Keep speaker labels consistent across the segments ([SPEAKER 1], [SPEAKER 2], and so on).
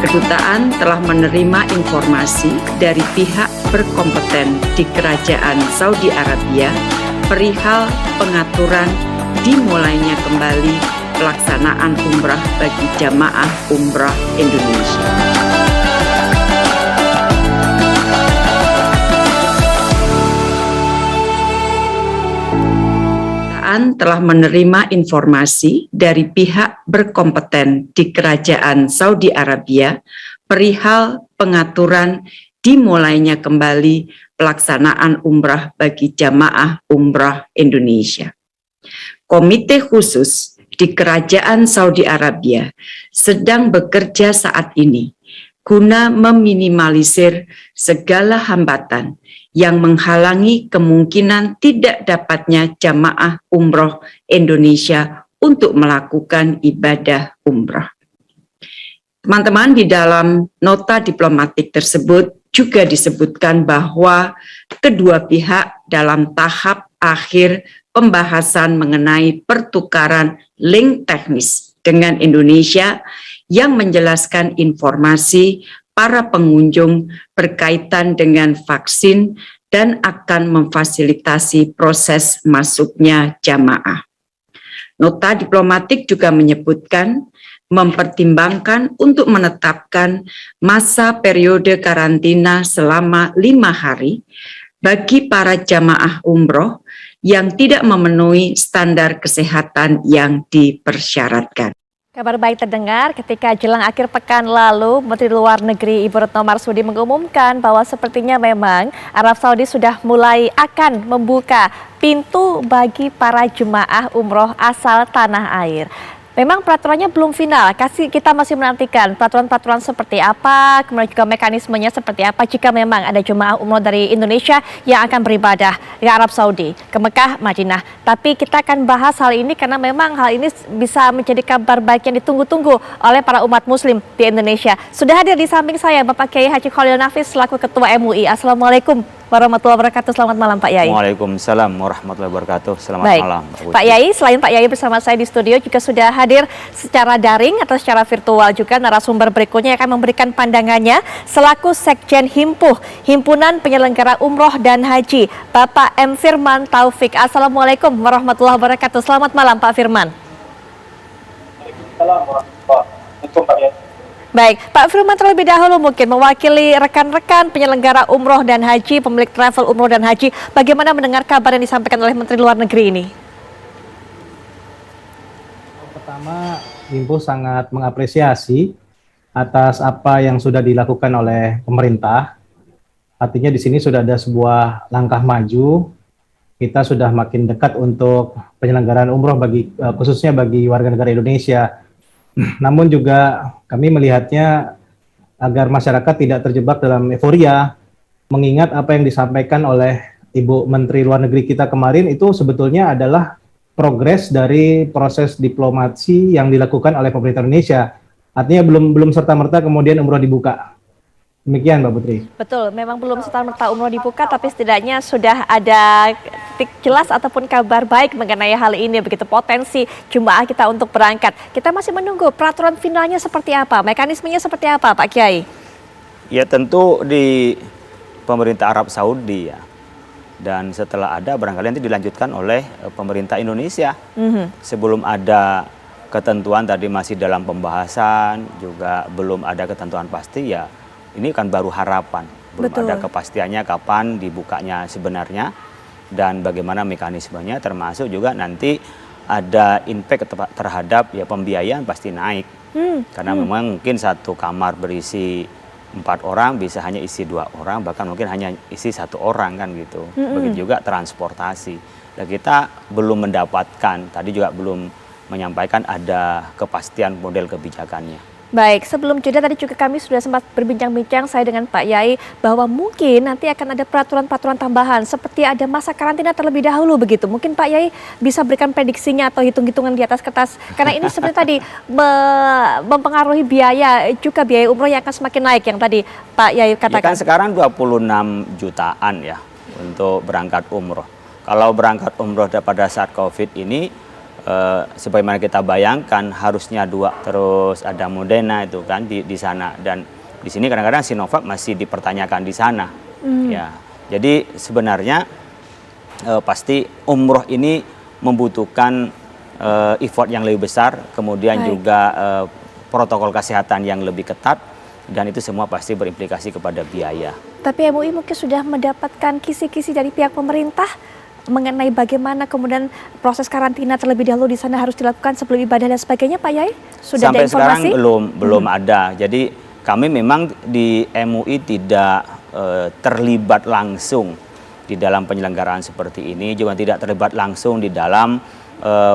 [SPEAKER 1] Kedutaan telah menerima informasi dari pihak berkompeten di Kerajaan Saudi Arabia perihal pengaturan dimulainya kembali pelaksanaan umrah bagi jamaah umrah Indonesia. Telah menerima informasi dari pihak berkompeten di Kerajaan Saudi Arabia perihal pengaturan dimulainya kembali pelaksanaan umrah bagi jamaah umrah Indonesia. Komite khusus di Kerajaan Saudi Arabia sedang bekerja saat ini guna meminimalisir segala hambatan yang menghalangi kemungkinan tidak dapatnya jamaah umroh Indonesia untuk melakukan ibadah umrah. Teman-teman, di dalam nota diplomatik tersebut juga disebutkan bahwa kedua pihak dalam tahap akhir pembahasan mengenai pertukaran link teknis dengan Indonesia yang menjelaskan informasi para pengunjung berkaitan dengan vaksin dan akan memfasilitasi proses masuknya jamaah. Nota diplomatik juga menyebutkan mempertimbangkan untuk menetapkan masa periode karantina selama 5 hari bagi para jamaah umroh yang tidak memenuhi standar kesehatan yang dipersyaratkan.
[SPEAKER 2] Kabar baik terdengar ketika jelang akhir pekan lalu, Menteri Luar Negeri Ibu Retno Marsudi mengumumkan bahwa sepertinya memang Arab Saudi sudah mulai akan membuka pintu bagi para jemaah umroh asal tanah air. Memang peraturannya belum final, kita masih menantikan peraturan-peraturan seperti apa, kemudian juga mekanismenya seperti apa jika memang ada jemaah umroh dari Indonesia yang akan beribadah di Arab Saudi, ke Mekah, Madinah. Tapi kita akan bahas hal ini karena memang hal ini bisa menjadi kabar baik yang ditunggu-tunggu oleh para umat muslim di Indonesia. Sudah hadir di samping saya Bapak Kiai Haji Khalil Nafis selaku Ketua MUI. Assalamualaikum warahmatullahi wabarakatuh. Selamat malam Pak Yai.
[SPEAKER 3] Waalaikumsalam warahmatullahi wabarakatuh. Selamat malam
[SPEAKER 2] Pak Yai. Selain Pak Yai bersama saya di studio juga sudah hadir secara daring atau secara virtual juga narasumber berikutnya yang akan memberikan pandangannya selaku Sekjen Himpuh, Himpunan Penyelenggara Umroh dan Haji, Bapak M. Firman Taufik. Assalamualaikum warahmatullahi wabarakatuh. Selamat malam Pak Firman.
[SPEAKER 4] Waalaikumsalam warahmatullahi wabarakatuh Pak Yai.
[SPEAKER 2] Baik, Pak Firman terlebih dahulu mungkin mewakili rekan-rekan penyelenggara umroh dan haji, pemilik travel umroh dan haji, bagaimana mendengar kabar yang disampaikan oleh Menteri Luar Negeri ini?
[SPEAKER 4] Pertama, Himpuh sangat mengapresiasi atas apa yang sudah dilakukan oleh pemerintah. Artinya di sini sudah ada sebuah langkah maju. Kita sudah makin dekat untuk penyelenggaraan umroh khususnya bagi warga negara Indonesia. Namun juga kami melihatnya agar masyarakat tidak terjebak dalam euforia, mengingat apa yang disampaikan oleh Ibu Menteri Luar Negeri kita kemarin itu sebetulnya adalah progres dari proses diplomasi yang dilakukan oleh pemerintah Indonesia. Artinya belum serta-merta kemudian umroh dibuka. Demikian Mbak Putri.
[SPEAKER 2] Betul, memang belum serta-merta umroh dibuka, tapi setidaknya sudah ada titik jelas ataupun kabar baik mengenai hal ini, begitu potensi jemaah kita untuk berangkat. Kita masih menunggu peraturan finalnya seperti apa, mekanismenya seperti apa Pak Kiai?
[SPEAKER 3] Ya tentu di pemerintah Arab Saudi ya. Dan setelah ada barangkali nanti dilanjutkan oleh pemerintah Indonesia. Sebelum ada ketentuan tadi masih dalam pembahasan, juga belum ada ketentuan pasti ya. Ini kan baru harapan, belum
[SPEAKER 2] Betul.
[SPEAKER 3] ada kepastiannya kapan dibukanya sebenarnya dan bagaimana mekanismenya, termasuk juga nanti ada impact terhadap ya pembiayaan pasti naik. Karena memang mungkin satu kamar berisi 4 orang bisa hanya isi 2 orang, bahkan mungkin hanya isi 1 orang kan gitu. Begitu juga transportasi. Dan kita belum mendapatkan, tadi juga belum menyampaikan ada kepastian model kebijakannya.
[SPEAKER 2] Baik, sebelum jeda tadi juga kami sudah sempat berbincang-bincang saya dengan Pak Yai bahwa mungkin nanti akan ada peraturan-peraturan tambahan seperti ada masa karantina terlebih dahulu begitu. Mungkin Pak Yai bisa berikan prediksinya atau hitung-hitungan di atas kertas karena ini seperti tadi mempengaruhi biaya juga biaya umroh yang akan semakin naik yang tadi Pak Yai katakan.
[SPEAKER 3] Ya kan sekarang 26 jutaan ya untuk berangkat umroh. Kalau berangkat umroh pada saat Covid ini sebagaimana kita bayangkan harusnya 2, terus ada Moderna itu kan di sana, dan di sini kadang-kadang Sinovac masih dipertanyakan di sana. Ya, jadi sebenarnya pasti umroh ini membutuhkan effort yang lebih besar, kemudian juga protokol kesehatan yang lebih ketat, dan itu semua pasti berimplikasi kepada biaya.
[SPEAKER 2] Tapi MUI mungkin sudah mendapatkan kisi-kisi dari pihak pemerintah mengenai bagaimana kemudian proses karantina terlebih dahulu di sana harus dilakukan sebelum ibadah dan sebagainya, Pak Yai? Sudah
[SPEAKER 3] sampai
[SPEAKER 2] ada informasi?
[SPEAKER 3] Sekarang belum ada. Jadi kami memang di MUI tidak terlibat langsung di dalam penyelenggaraan seperti ini, juga tidak terlibat langsung di dalam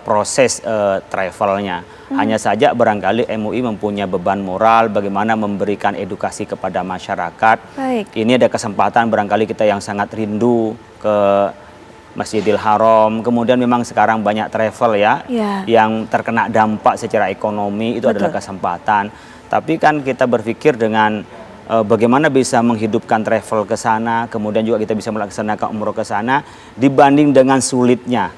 [SPEAKER 3] proses travelnya. Hanya saja barangkali MUI mempunyai beban moral bagaimana memberikan edukasi kepada masyarakat.
[SPEAKER 2] Baik.
[SPEAKER 3] Ini ada kesempatan barangkali kita yang sangat rindu ke Masjidil Haram, kemudian memang sekarang banyak travel ya, yang terkena dampak secara ekonomi, itu adalah kesempatan. Tapi kan kita berpikir dengan bagaimana bisa menghidupkan travel ke sana, kemudian juga kita bisa melaksanakan umroh ke sana, dibanding dengan sulitnya.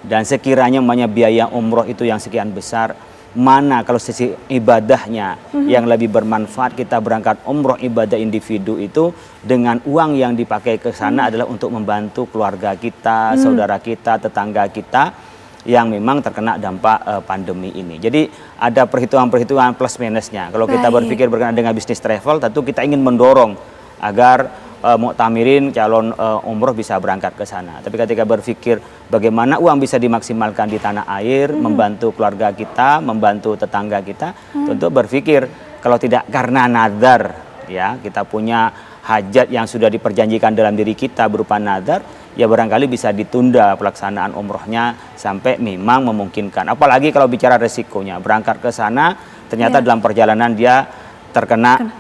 [SPEAKER 3] Dan sekiranya biaya umroh itu yang sekian besar, mana kalau sisi ibadahnya yang lebih bermanfaat, kita berangkat umroh ibadah individu itu dengan uang yang dipakai ke sana adalah untuk membantu keluarga kita, saudara kita, tetangga kita yang memang terkena dampak pandemi ini. Jadi ada perhitungan-perhitungan plus minusnya. Kalau kita berpikir berkenaan dengan bisnis travel, tentu kita ingin mendorong agar muktamirin calon umroh bisa berangkat ke sana. Tapi ketika berpikir bagaimana uang bisa dimaksimalkan di tanah air, membantu keluarga kita, membantu tetangga kita, tentu berpikir kalau tidak karena nazar, ya kita punya hajat yang sudah diperjanjikan dalam diri kita berupa nazar, ya barangkali bisa ditunda pelaksanaan umrohnya sampai memang memungkinkan. Apalagi kalau bicara resikonya, berangkat ke sana ternyata dalam perjalanan dia terkena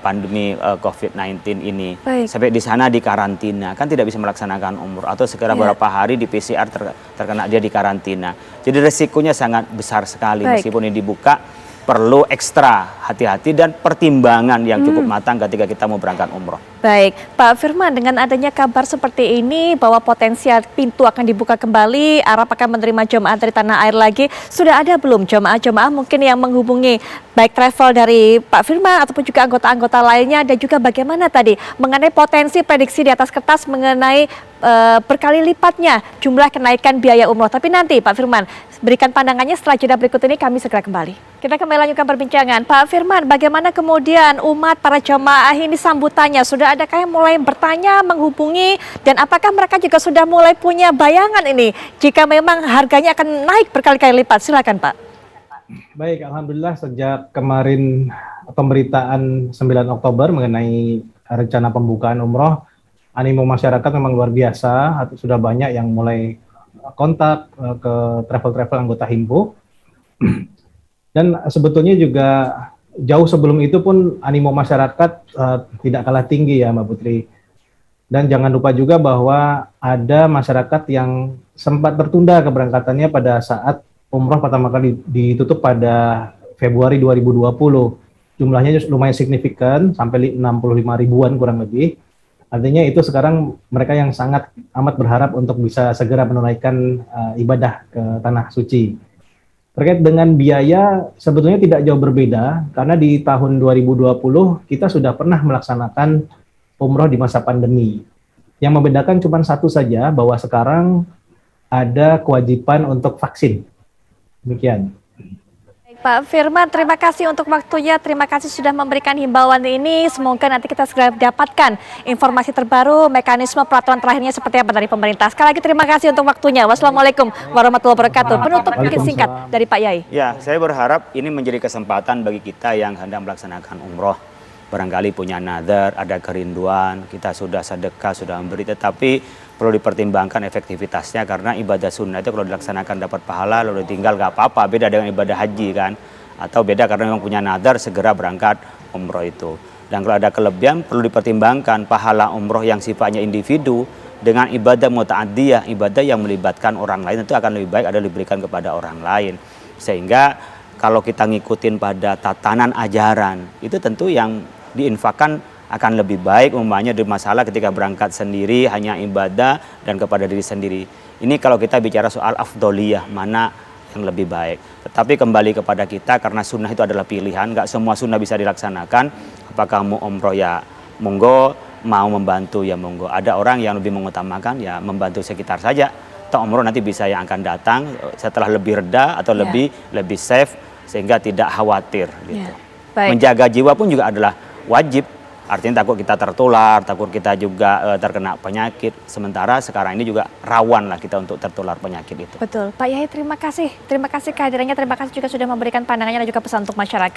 [SPEAKER 3] pandemi COVID-19 ini. Sampai di sana di karantina, kan tidak bisa melaksanakan umroh, atau segera beberapa hari di PCR terkena dia di karantina. Jadi resikonya sangat besar sekali. Meskipun ini dibuka, perlu ekstra hati-hati dan pertimbangan yang cukup matang ketika kita mau berangkat umroh.
[SPEAKER 2] Baik, Pak Firman, dengan adanya kabar seperti ini bahwa potensial pintu akan dibuka kembali, Arab akan menerima jemaah dari tanah air lagi, sudah ada belum jemaah-jemaah mungkin yang menghubungi baik travel dari Pak Firman ataupun juga anggota-anggota lainnya, dan juga bagaimana tadi mengenai potensi prediksi di atas kertas mengenai berkali lipatnya jumlah kenaikan biaya umroh. Tapi nanti Pak Firman berikan pandangannya setelah jeda berikut ini, kami segera kembali. Kita kembali lanjutkan perbincangan. Pak Firman, bagaimana kemudian umat para jemaah ini sambutannya? Sudah adakah yang mulai bertanya, menghubungi, dan apakah mereka juga sudah mulai punya bayangan ini jika memang harganya akan naik berkali-kali lipat? Silakan Pak.
[SPEAKER 4] Baik, alhamdulillah sejak kemarin pemberitaan 9 Oktober mengenai rencana pembukaan umroh, animo masyarakat memang luar biasa. Sudah banyak yang mulai kontak ke travel-travel anggota Himpuh. Dan sebetulnya juga jauh sebelum itu pun animo masyarakat tidak kalah tinggi ya Mbak Putri. Dan jangan lupa juga bahwa ada masyarakat yang sempat tertunda keberangkatannya pada saat umroh pertama kali ditutup pada Februari 2020. Jumlahnya lumayan signifikan, sampai 65 ribuan kurang lebih. Artinya itu sekarang mereka yang sangat amat berharap untuk bisa segera menunaikan ibadah ke Tanah Suci. Terkait dengan biaya, sebetulnya tidak jauh berbeda, karena di tahun 2020 kita sudah pernah melaksanakan umroh di masa pandemi. Yang membedakan cuma satu saja, bahwa sekarang ada kewajiban untuk vaksin. Demikian.
[SPEAKER 2] Pak Firman, terima kasih untuk waktunya, terima kasih sudah memberikan himbauan ini. Semoga nanti kita segera dapatkan informasi terbaru, mekanisme peraturan terakhirnya seperti apa dari pemerintah. Sekali lagi terima kasih untuk waktunya. Wassalamualaikum warahmatullahi wabarakatuh. Penutup mungkin singkat dari Pak Yai.
[SPEAKER 3] Ya, saya berharap ini menjadi kesempatan bagi kita yang hendak melaksanakan umroh. Barangkali punya nazar, ada kerinduan, kita sudah sedekah, sudah memberi, tetapi perlu dipertimbangkan efektivitasnya, karena ibadah sunnah itu kalau dilaksanakan dapat pahala, lalu tinggal gak apa-apa, beda dengan ibadah haji kan, atau beda karena memang punya nazar segera berangkat umroh itu. Dan kalau ada kelebihan perlu dipertimbangkan pahala umroh yang sifatnya individu dengan ibadah muta'addiyah, ibadah yang melibatkan orang lain, itu akan lebih baik ada diberikan kepada orang lain. Sehingga kalau kita ngikutin pada tatanan ajaran, itu tentu yang diinfakkan akan lebih baik, umpamanya di masalah ketika berangkat sendiri hanya ibadah dan kepada diri sendiri. Ini kalau kita bicara soal afdoliyah, mana yang lebih baik. Tetapi kembali kepada kita, karena sunnah itu adalah pilihan, nggak semua sunnah bisa dilaksanakan. Apakah mau umroh ya monggo, mau membantu ya monggo. Ada orang yang lebih mengutamakan ya membantu sekitar saja. Atau umroh nanti bisa yang akan datang setelah lebih reda atau lebih safe, sehingga tidak khawatir gitu.
[SPEAKER 2] Baik.
[SPEAKER 3] Menjaga jiwa pun juga adalah wajib. Artinya takut kita tertular, takut kita juga terkena penyakit. Sementara sekarang ini juga rawan lah kita untuk tertular penyakit itu.
[SPEAKER 2] Betul. Pak Yai, terima kasih. Terima kasih kehadirannya, terima kasih juga sudah memberikan pandangannya dan juga pesan untuk masyarakat.